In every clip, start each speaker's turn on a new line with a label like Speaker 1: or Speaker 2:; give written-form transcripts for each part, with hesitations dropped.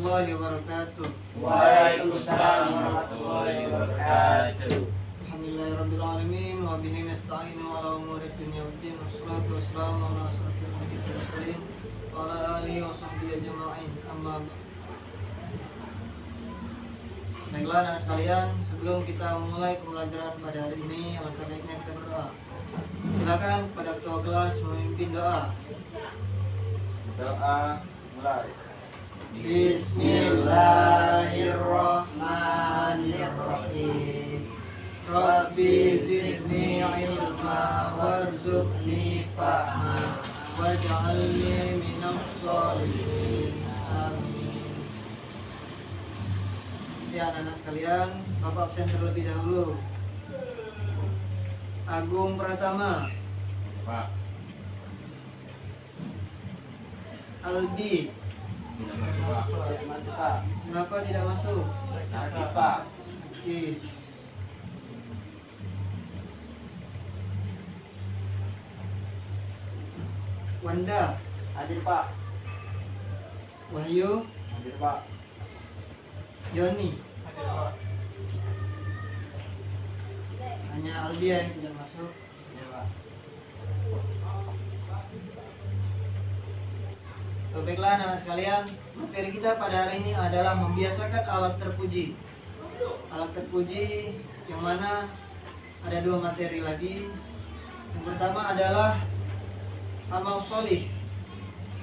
Speaker 1: warahmatullahi wabarakatuh.
Speaker 2: Waalaikumsalam warahmatullahi wabarakatuh.
Speaker 1: Alhamdulillahirabbil alamin wa bihi nasta'inu ala umuri dunya waddin wassalatu wassalamu ala asyrofil anbiya'i wal mursalin wa ala alihi wa sahbihi ajma'in. Amma ba'd. Baiklah anak sekalian, sebelum kita memulai pembelajaran pada hari ini, alangkah baiknya kita berdoa. Silakan pada ketua kelas memimpin doa.
Speaker 2: Doa mulai.
Speaker 1: Bismillahirrahmanirrahim. Rabbi zidni ilma warzuqni fahma waj'alni minas sholihin. Amin. Ya anak-anak sekalian, Bapak absen terlebih dahulu. Agung Pratama,
Speaker 2: Pak.
Speaker 1: Aldi,
Speaker 2: Tidak masuk, Pak.
Speaker 3: Tidak masuk, Pak.
Speaker 1: kenapa tidak masuk?
Speaker 3: Sakit, Pak.
Speaker 1: Sakit. Wanda,
Speaker 3: Hadir, Pak.
Speaker 1: Wahyu,
Speaker 3: Hadir, Pak.
Speaker 1: Joni. Hanya Aldi yang tidak masuk.
Speaker 3: Hadir, Pak.
Speaker 1: Baiklah anak sekalian, materi kita pada hari ini adalah membiasakan alat terpuji. Alat terpuji yang mana ada dua materi lagi. Yang pertama adalah amal sholih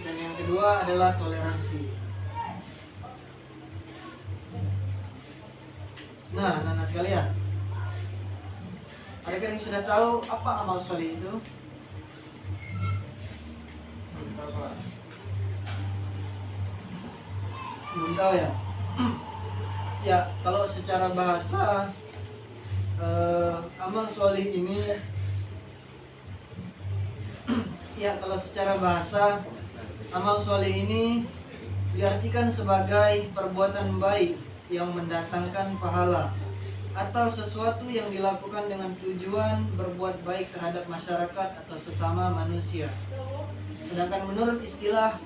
Speaker 1: dan yang kedua adalah toleransi. Nah, anak sekalian, adakah yang sudah tahu apa amal sholih itu? Belum tahu ya? Ya, kalau secara bahasa amal sholih ini ya, kalau secara bahasa amal sholih ini diartikan sebagai perbuatan baik yang mendatangkan pahala atau sesuatu yang dilakukan dengan tujuan berbuat baik terhadap masyarakat atau sesama manusia. Sedangkan menurut istilah,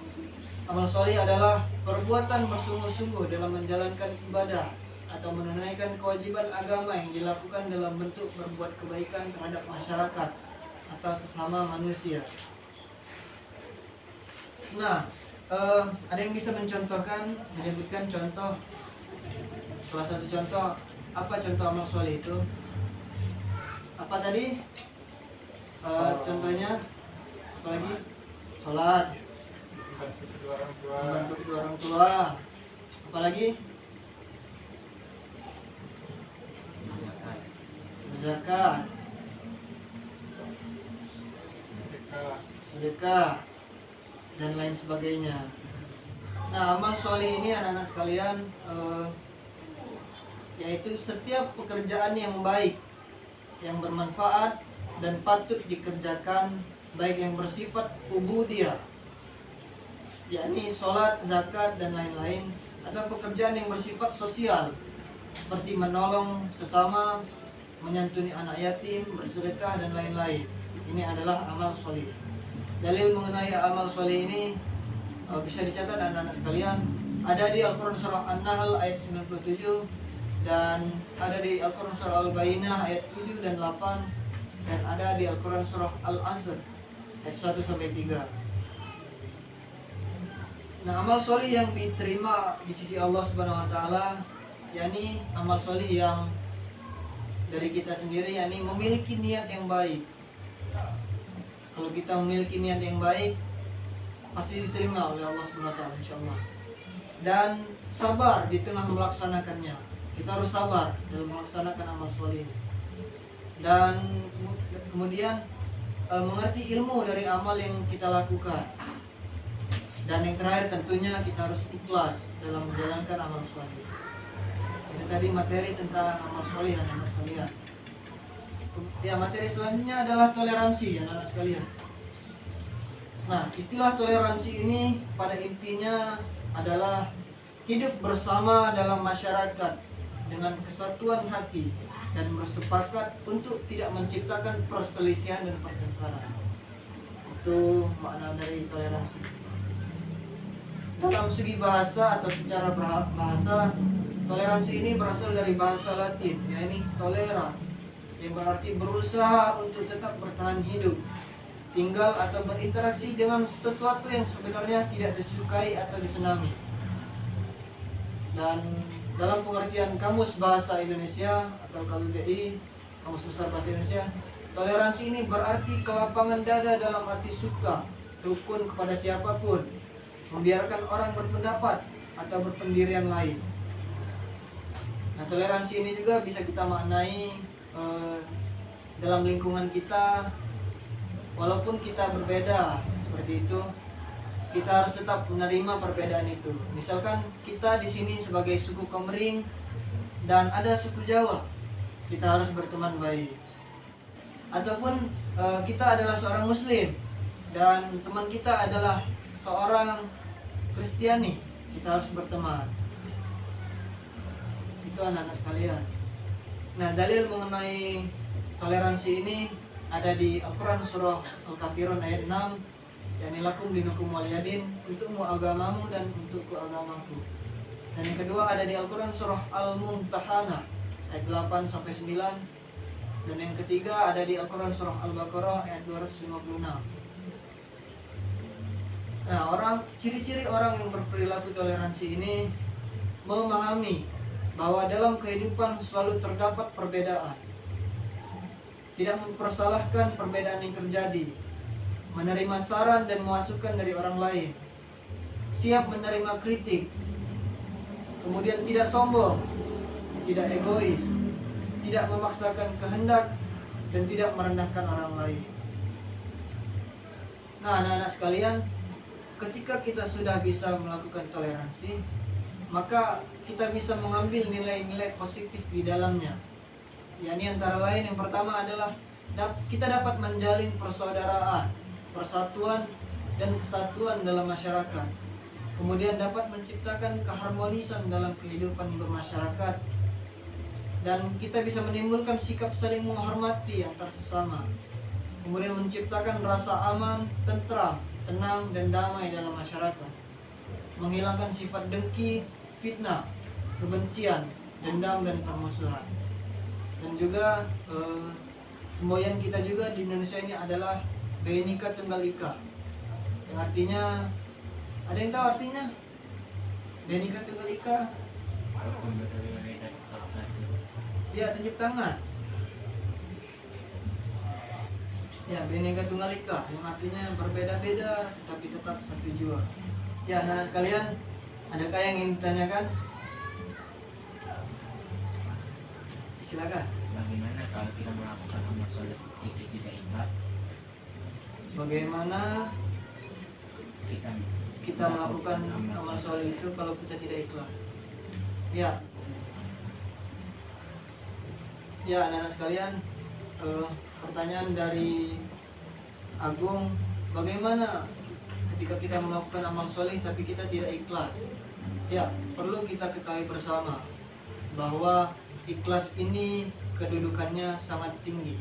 Speaker 1: amal sholih adalah perbuatan bersungguh-sungguh dalam menjalankan ibadah atau menunaikan kewajiban agama yang dilakukan dalam bentuk berbuat kebaikan terhadap masyarakat atau sesama manusia. Nah, ada yang bisa menyebutkan contoh, salah satu contoh, apa contoh amal sholih itu? Apa tadi? Contohnya, apa lagi? Sholat, membantu kedua orang tua, apalagi zakat, sedekah, dan lain sebagainya. Nah, amal sholih ini anak-anak sekalian, yaitu setiap pekerjaan yang baik, yang bermanfaat dan patut dikerjakan, baik yang bersifat ubudiyah, yakni sholat, zakat, dan lain-lain, atau pekerjaan yang bersifat sosial seperti menolong sesama, menyantuni anak yatim, bersedekah, dan lain-lain. Ini adalah amal sholih. Dalil mengenai amal sholih ini bisa dicatat anak-anak sekalian, ada di Al-Quran surah An-Nahl ayat 97, dan ada di Al-Quran surah Al-Bayyinah ayat 7 dan 8, dan ada di Al-Quran surah Al-Asr ayat 1-3. Nah, amal sholih yang diterima di sisi Allah Subhanahu wa taala, yakni amal sholih yang dari kita sendiri, yakni memiliki niat yang baik. Kalau kita memiliki niat yang baik, pasti diterima oleh Allah Subhanahu wa taala insyaallah. Dan sabar di tengah melaksanakannya. Kita harus sabar dalam melaksanakan amal sholih. Dan kemudian mengerti ilmu dari amal yang kita lakukan. Dan yang terakhir tentunya kita harus ikhlas dalam menjalankan amal sholih. Itu tadi materi tentang amal sholih anak-anak sekalian. Ya, materi selanjutnya adalah toleransi anak-anak sekalian. Nah, istilah toleransi ini pada intinya adalah hidup bersama dalam masyarakat dengan kesatuan hati dan bersepakat untuk tidak menciptakan perselisihan dan pertengkaran. Itu makna dari toleransi. dalam segi bahasa atau secara bahasa, toleransi ini berasal dari bahasa Latin, yakni tolera, yang berarti berusaha untuk tetap bertahan hidup, tinggal atau berinteraksi dengan sesuatu yang sebenarnya tidak disukai atau disenangi. Dan dalam pengertian Kamus Bahasa Indonesia atau KBBI, Kamus Besar Bahasa Indonesia, toleransi ini berarti kelapangan dada dalam arti suka, rukun kepada siapapun, membiarkan orang berpendapat atau berpendirian lain. Nah, toleransi ini juga bisa kita maknai dalam lingkungan kita, walaupun kita berbeda seperti itu, kita harus tetap menerima perbedaan itu. Misalkan kita di sini sebagai suku Komering dan ada suku Jawa, kita harus berteman baik. Ataupun kita adalah seorang Muslim dan teman kita adalah seorang Kristiani, kita harus berteman. Itu anak-anak sekalian. Nah, dalil mengenai toleransi ini ada di Al-Quran surah Al-Kafirun ayat 6, yakni lakum dinukum waliyadin, untukmu agamamu dan untukku agamaku. Dan yang kedua ada di Al-Quran surah Al-Mumtahanah ayat 8 sampai 9. Dan yang ketiga ada di Al-Quran surah Al-Baqarah ayat 256. Nah, ciri-ciri orang yang berperilaku toleransi ini memahami bahwa dalam kehidupan selalu terdapat perbedaan, tidak mempersalahkan perbedaan yang terjadi, menerima saran dan masukan dari orang lain, siap menerima kritik, kemudian tidak sombong, tidak egois, tidak memaksakan kehendak, dan tidak merendahkan orang lain. Nah, anak-anak sekalian, ketika kita sudah bisa melakukan toleransi, maka kita bisa mengambil nilai-nilai positif di dalamnya. Yakni antara lain yang pertama adalah kita dapat menjalin persaudaraan, persatuan dan kesatuan dalam masyarakat. Kemudian dapat menciptakan keharmonisan dalam kehidupan bermasyarakat. Dan kita bisa menimbulkan sikap saling menghormati antar sesama. Kemudian menciptakan rasa aman, tentram, tenang dan damai dalam masyarakat. Menghilangkan sifat dengki, fitnah, kebencian, dendam dan permusuhan. Dan juga semboyan kita juga di Indonesia ini adalah Bhinneka Tunggal Ika, yang artinya, ada yang tahu artinya? Bhinneka Tunggal Ika? Ya, tunjuk tangan. Ya, Bhinneka Tunggal Ika, yang artinya berbeda-beda tapi tetap satu jua. Ya, anak kalian, adakah yang ingin ditanyakan? Silakan.
Speaker 2: Bagaimana kalau kita melakukan amal soleh tapi tidak ikhlas?
Speaker 1: Bagaimana
Speaker 2: Kita
Speaker 1: kita melakukan amal soleh itu kalau kita tidak ikhlas? Ya, anak-anak sekalian, pertanyaan dari Agung, bagaimana ketika kita melakukan amal soleh tapi kita tidak ikhlas? Ya, perlu kita ketahui bersama bahwa ikhlas ini kedudukannya sangat tinggi.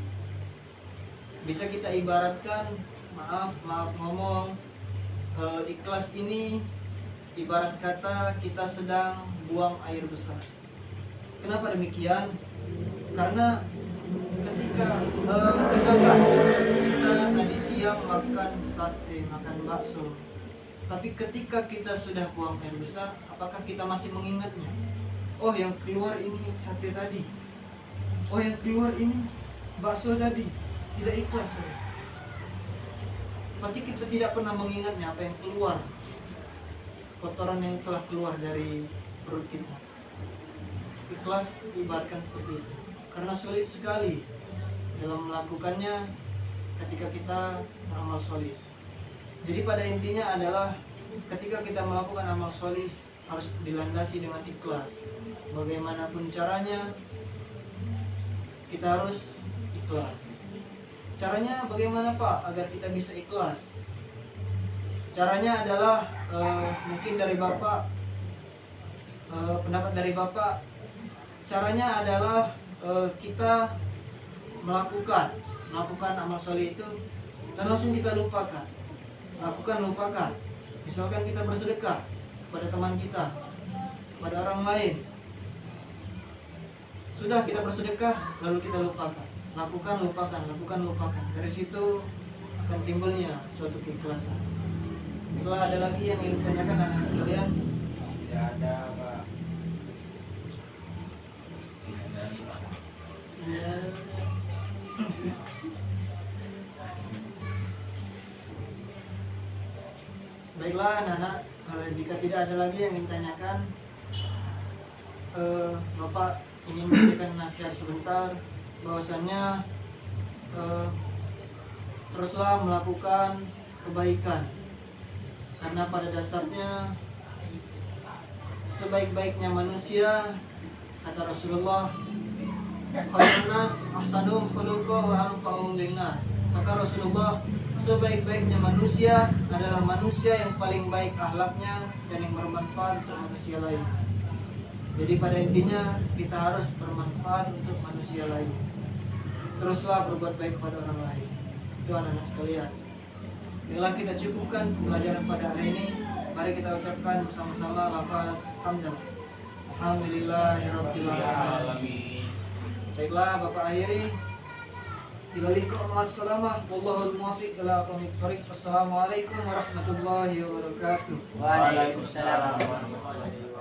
Speaker 1: Bisa kita ibaratkan, maaf ngomong, ikhlas ini ibarat kata kita sedang buang air besar. Kenapa demikian? Karena ketika misalkan kita tadi siang makan sate, makan bakso, tapi ketika kita sudah buang air besar, apakah kita masih mengingatnya? Oh, yang keluar ini sate tadi. Oh, yang keluar ini bakso tadi. Tidak ikhlas. Pasti kita tidak pernah mengingatnya apa yang keluar, kotoran yang telah keluar dari perut kita. Ikhlas ibaratkan seperti itu. Karena sulit sekali dalam melakukannya ketika kita beramal soleh. Jadi pada intinya adalah ketika kita melakukan amal soleh harus dilandasi dengan ikhlas. Bagaimanapun caranya, kita harus ikhlas. Caranya bagaimana Pak agar kita bisa ikhlas? Caranya adalah mungkin dari Bapak, pendapat dari Bapak, caranya adalah kita melakukan amal soleh itu dan langsung kita lupakan. Lupakan. Misalkan kita bersedekah, kepada teman kita, kepada orang lain. Sudah kita bersedekah, lalu kita lupakan. Lakukan, lupakan, lakukan, lupakan. Dari situ akan timbulnya suatu keikhlasan. Kalau ada lagi yang ingin ditanyakan anak-anak sekalian?
Speaker 3: Tidak ada, Pak.
Speaker 1: Ya. Baiklah anak-anak, jika tidak ada lagi yang ingin ditanyakan, Bapak ingin memberikan nasihat sebentar bahwasannya teruslah melakukan kebaikan, karena pada dasarnya sebaik-baiknya manusia, kata Rasulullah, khairun nas ahsanum khuluqa wa anfa'uhum linnas. Kata Rasulullah, sebaik-baiknya manusia adalah manusia yang paling baik akhlaknya dan yang bermanfaat untuk manusia lain. Jadi pada intinya kita harus bermanfaat untuk manusia lain. Teruslah berbuat baik kepada orang lain. Itu anak-anak sekalian. Bila kita cukupkan pembelajaran pada hari ini, mari kita ucapkan bersama-sama lafaz hamdan. Alhamdulillahirabbil alamin. Baiklah, Bapak akhiri. Ila liqa ma'assalamah wallahul muwaffiq ila aqwamit thoriq. Wassalamualaikum warahmatullahi wabarakatuh.
Speaker 3: Waalaikumsalam warahmatullahi wabarakatuh.